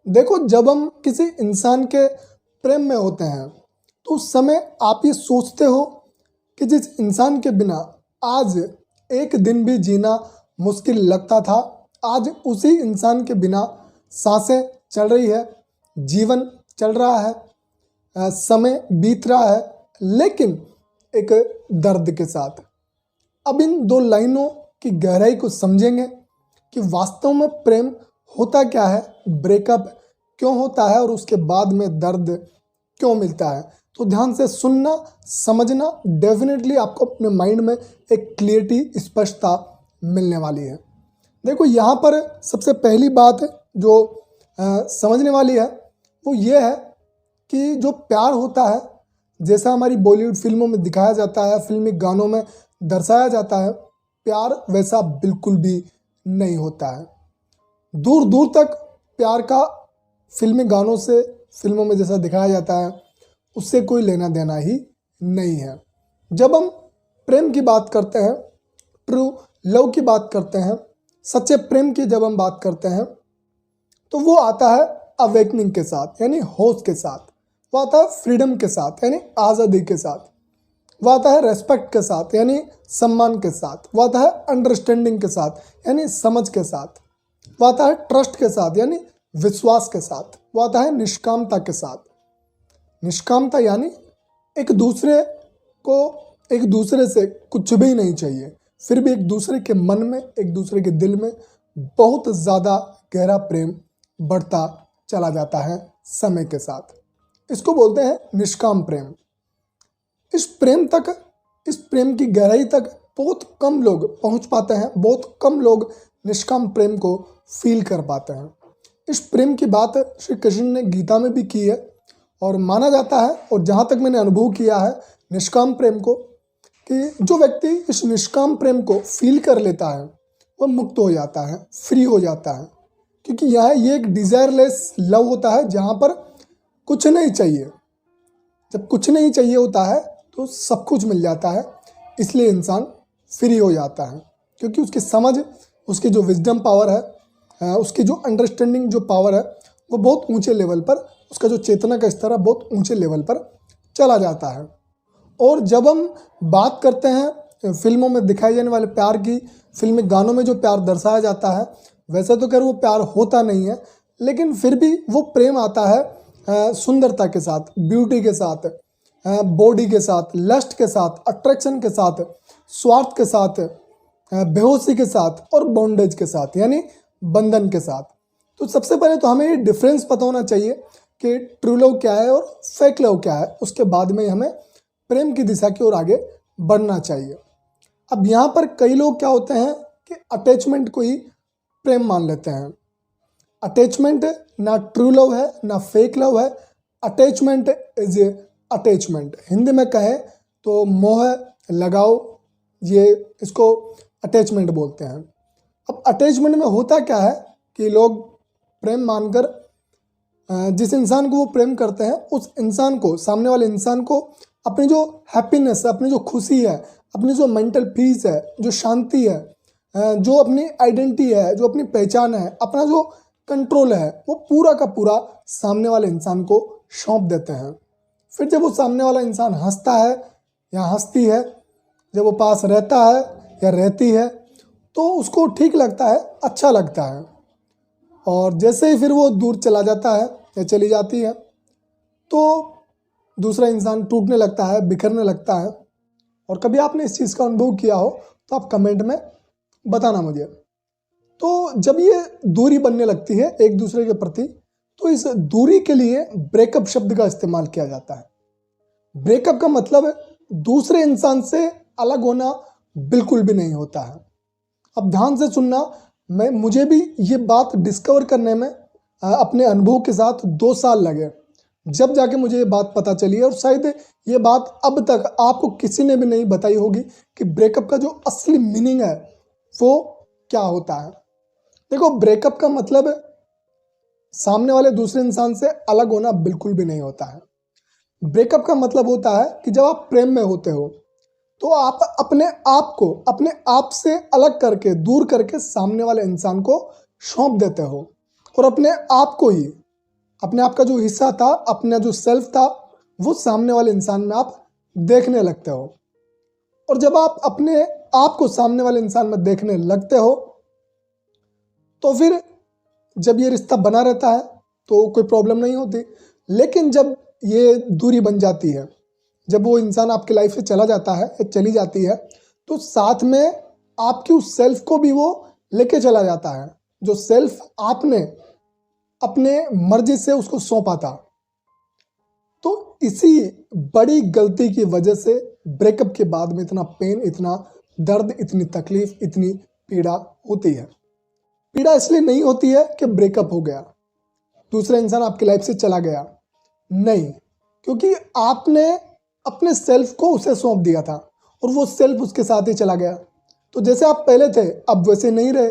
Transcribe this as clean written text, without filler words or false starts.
देखो, जब हम किसी इंसान के प्रेम में होते हैं तो उस समय आप ये सोचते हो कि जिस इंसान के बिना आज एक दिन भी जीना मुश्किल लगता था, आज उसी इंसान के बिना सांसें चल रही है, जीवन चल रहा है, समय बीत रहा है, लेकिन एक दर्द के साथ। अब इन दो लाइनों की गहराई को समझेंगे कि वास्तव में प्रेम होता क्या है, ब्रेकअप क्यों होता है और उसके बाद में दर्द क्यों मिलता है। तो ध्यान से सुनना, समझना, डेफिनेटली आपको अपने माइंड में एक क्लियरिटी, स्पष्टता मिलने वाली है। देखो, यहाँ पर सबसे पहली बात जो समझने वाली है वो ये है कि जो प्यार होता है, जैसा हमारी बॉलीवुड फिल्मों में दिखाया जाता है, फिल्मी गानों में दर्शाया जाता है, प्यार वैसा बिल्कुल भी नहीं होता है। दूर दूर तक प्यार का फिल्मी गानों से, फिल्मों में जैसा दिखाया जाता है, उससे कोई लेना देना ही नहीं है। जब हम प्रेम की बात करते हैं, ट्रू लव की बात करते हैं, सच्चे प्रेम की जब हम बात करते हैं तो वो आता है अवेकनिंग के साथ, यानी होश के साथ। वो आता है फ्रीडम के साथ, यानी आज़ादी के साथ। वो आता है रेस्पेक्ट के साथ, यानी सम्मान के साथ। वो आता है अंडरस्टैंडिंग के साथ, यानी समझ के साथ। वो आता है ट्रस्ट के साथ, यानी विश्वास के साथ। वो आता है निष्कामता के साथ। निष्कामता यानी एक दूसरे को, एक दूसरे से कुछ भी नहीं चाहिए, फिर भी एक दूसरे के मन में, एक दूसरे के दिल में बहुत ज़्यादा गहरा प्रेम बढ़ता चला जाता है समय के साथ। इसको बोलते हैं निष्काम प्रेम। इस प्रेम की गहराई तक बहुत कम लोग पहुंच पाते हैं, बहुत कम लोग निष्काम प्रेम को फील कर पाते हैं। इस प्रेम की बात श्री कृष्ण ने गीता में भी की है और माना जाता है, और जहाँ तक मैंने अनुभव किया है निष्काम प्रेम को, कि जो व्यक्ति इस निष्काम प्रेम को फील कर लेता है वह मुक्त हो जाता है, फ्री हो जाता है। क्योंकि ये एक डिज़ायरलेस लव होता है, जहाँ पर कुछ नहीं चाहिए। जब कुछ नहीं चाहिए होता है तो सब कुछ मिल जाता है, इसलिए इंसान फ्री हो जाता है। क्योंकि उसकी समझ, उसकी जो विजडम पावर है, उसकी जो अंडरस्टैंडिंग जो पावर है, वो बहुत ऊंचे लेवल पर, उसका जो चेतना का स्तर है बहुत ऊंचे लेवल पर चला जाता है। और जब हम बात करते हैं फिल्मों में दिखाए जाने वाले प्यार की, फिल्मी गानों में जो प्यार दर्शाया जाता है, वैसे तो खैर वो प्यार होता नहीं है, लेकिन फिर भी वो प्रेम आता है सुंदरता के साथ, ब्यूटी के साथ, बॉडी के साथ, लस्ट के साथ, अट्रैक्शन के साथ, स्वार्थ के साथ, बेहोशी के साथ और बॉन्डेज के साथ, यानी बंधन के साथ। तो सबसे पहले तो हमें ये डिफरेंस पता होना चाहिए कि ट्रू लव क्या है और फेक लव क्या है। उसके बाद में हमें प्रेम की दिशा की ओर आगे बढ़ना चाहिए। अब यहाँ पर कई लोग क्या होते हैं कि अटैचमेंट को ही प्रेम मान लेते हैं। अटैचमेंट ना ट्रू लव है ना फेक लव है। Attachment is attachment. हिंदी में कहें तो मोह, लगाव, ये इसको अटैचमेंट बोलते हैं। अब अटैचमेंट में होता क्या है कि लोग प्रेम मानकर जिस इंसान को वो प्रेम करते हैं, उस इंसान को, सामने वाले इंसान को अपनी जो हैप्पीनेस है, अपनी जो खुशी है, अपनी जो मेंटल पीस है, जो शांति है, जो अपनी आइडेंटिटी है, जो अपनी पहचान है, अपना जो कंट्रोल है, वो पूरा का पूरा सामने वाले इंसान को सौंप देते हैं। फिर जब वो सामने वाला इंसान हंसता है या हंसती है, जब वो पास रहता है या रहती है, तो उसको ठीक लगता है, अच्छा लगता है। और जैसे ही फिर वो दूर चला जाता है या चली जाती है, तो दूसरा इंसान टूटने लगता है, बिखरने लगता है। और कभी आपने इस चीज़ का अनुभव किया हो तो आप कमेंट में बताना मुझे। तो जब ये दूरी बनने लगती है एक दूसरे के प्रति, तो इस दूरी के लिए ब्रेकअप शब्द का इस्तेमाल किया जाता है। ब्रेकअप का मतलब दूसरे इंसान से अलग होना बिल्कुल भी नहीं होता है। अब ध्यान से सुनना, मुझे भी ये बात डिस्कवर करने में अपने अनुभव के साथ 2 साल लगे, जब जाके मुझे ये बात पता चली है। और शायद ये बात अब तक आपको किसी ने भी नहीं बताई होगी कि ब्रेकअप का जो असली मीनिंग है वो क्या होता है। देखो, ब्रेकअप का मतलब सामने वाले दूसरे इंसान से अलग होना बिल्कुल भी नहीं होता है। ब्रेकअप का मतलब होता है कि जब आप प्रेम में होते हो तो आप अपने आप से अलग करके, दूर करके सामने वाले इंसान को सौंप देते हो और अपने आप को ही अपने आप का जो हिस्सा था, अपना जो सेल्फ था, वो सामने वाले इंसान में आप देखने लगते हो। और जब आप अपने आप को सामने वाले इंसान में देखने लगते हो तो फिर जब ये रिश्ता बना रहता है तो कोई प्रॉब्लम नहीं होती। लेकिन जब ये दूरी बन जाती है, जब वो इंसान आपकी लाइफ से चला जाता है या चली जाती है, तो साथ में आपकी उस सेल्फ को भी वो लेके चला जाता है, जो सेल्फ आपने अपने मर्जी से उसको सौंपा था। तो इसी बड़ी गलती की वजह से ब्रेकअप के बाद में इतना पेन, इतना दर्द, इतनी तकलीफ, इतनी पीड़ा होती है। पीड़ा इसलिए नहीं होती है कि ब्रेकअप हो गया, दूसरा इंसान आपकी लाइफ से चला गया, नहीं, क्योंकि आपने अपने सेल्फ को उसे सौंप दिया था और वो सेल्फ उसके साथ ही चला गया। तो जैसे आप पहले थे अब वैसे नहीं रहे।